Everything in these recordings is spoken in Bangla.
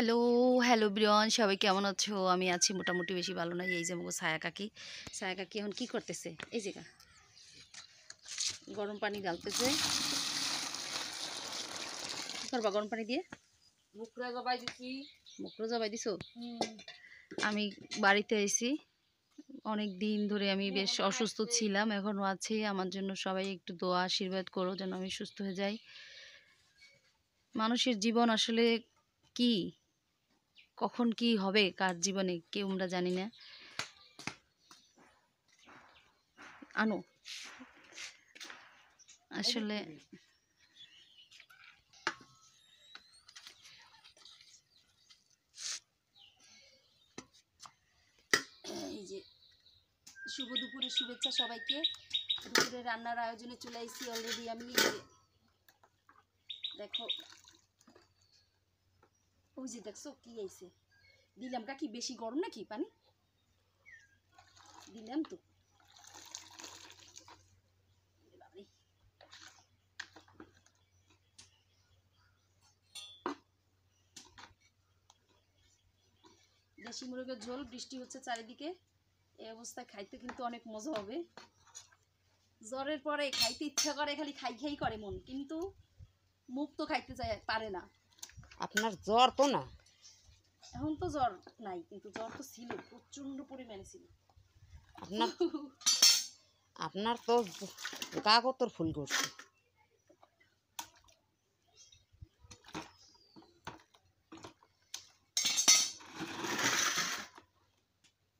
হ্যালো, হ্যালো ব্রিয়ন, সবাই কেমন আছো? আমি আছি মোটামুটি, বেশি ভালো নাই। এই যে আমাকে ছায়া কাকি এখন কি করতেছে? এই যে গরম পানি ঢালতেছে। কি করবা গরম পানি দিয়ে? মুখরা জবাই দিছি। মুখরো জবাই দিছো? আমি বাড়িতে এসি, অনেক দিন ধরে আমি বেশ অসুস্থ ছিলাম, এখনও আছি। আমার জন্য সবাই একটু দোয়া আশীর্বাদ করো যেন আমি সুস্থ হয়ে যাই। মানুষের জীবন আসলে কি, কখন কি হবে কার জীবনে কেউ আমরা জানি না। আনো আসলে এই যে শুভ দুপুরের শুভেচ্ছা সবাইকে। দুপুরে রান্নার আয়োজনে চলে এসেছি অলরেডি আমি। দেখো, ওই যে দেখছো কি আইছে। দিলাম কাকি, বেশি গরম নাকি পানি? দিলাম তো। দেশি মুরগের ঝোল, বৃষ্টি হচ্ছে চারিদিকে। এই অবস্থায় খাইতে কিন্তু অনেক মজা হবে। জ্বরের পরে খাইতে ইচ্ছা করে, খালি খাই খাই করে মন, কিন্তু মুখ তো খাইতে চায় পারে না। আপনার জ্বর তো না? এখন তো জ্বর নাই, কিন্তু জ্বর তো ছিল, প্রচন্ড পরিমাণে ছিল। আপনার তো গা কত ফুল করছে।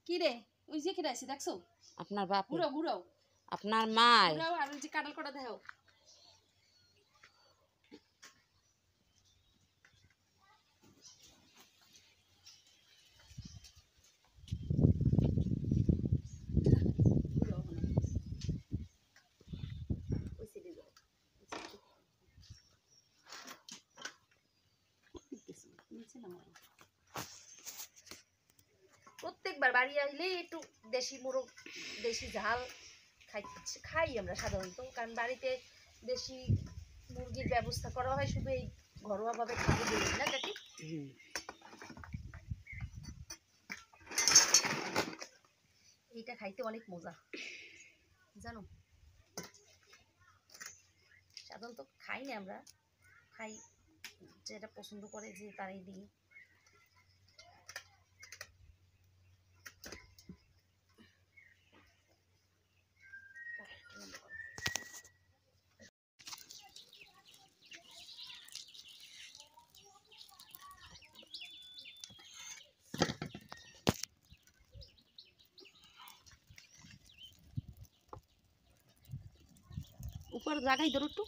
কি রে, ওই যে কেটে আছে দেখছো? আপনার বাপ, ঘুরাও ঘুরাও, আপনার মাই, ঘুরাও। আর ওই যে কাটাল কটা দেখো। প্রত্যেকবার বাড়ি আসলে একটু দেশি মোরগ, দেশি ঝাল খাই আমরা সাধারণত, কারণ বাড়িতে দেশি মুরগির ব্যবস্থা করা হয় শুধু এই ঘরোয়া ভাবে খাবো বলি না কাকি। এইটা খাইতে অনেক মজা জানো। সাধারণত খাই না আমরা, খাই যেটা পছন্দ করে যে তারাই দিই। উপর জায়গায় ধরো, একটু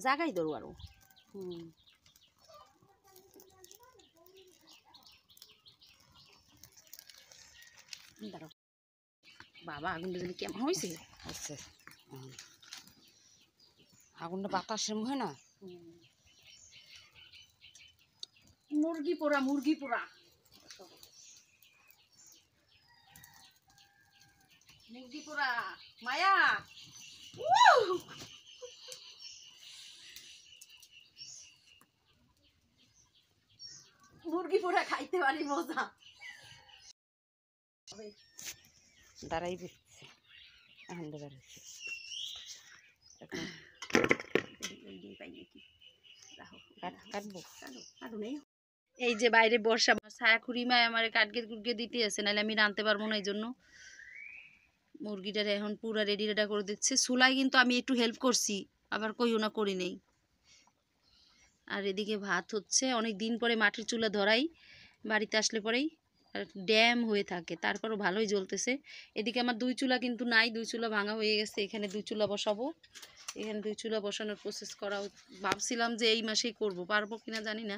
জায়গায় ধরো আরো। দাঁড়াও বাবা, আগুনটা যদি কেমন হয়েছে। আচ্ছা, আগুনটা বাতাসের হয় না। মুরগি পোড়া, মুরগি পোড়া, মুরগি পোড়া। মায়া, মুরগি পোড়া খাইতে পারি মজা। দাঁড়াই দিচ্ছে, এখন দাঁড়াচ্ছে। এই যে বাইরে বর্ষা, ছায়া খুঁড়িমায় আমার কাটগে কুটগে দিতে আছে, নাহলে আমি রাঁধতে পারবো না। এই জন্য মুরগিটারে এখন পুরা রেডি করে দিচ্ছে। চুলায় কিন্তু আমি একটু হেল্প করছি, আবার কইও না করি নেই। আর এদিকে ভাত হচ্ছে। অনেক দিন পরে মাটির চুলা ধরাই, বাড়িতে আসলে পরেই ড্যাম হয়ে থাকে, তারপরও ভালোই জ্বলতেছে। এদিকে আমার দুই চুলা কিন্তু নাই, দুই চুলা ভাঙা হয়ে গেছে। এখানে দুই চুলা বসাবো, এখানে দুই চুলা বসানোর প্রসেস করা ভাবছিলাম যে এই মাসেই করব, পারবো কিনা জানি না।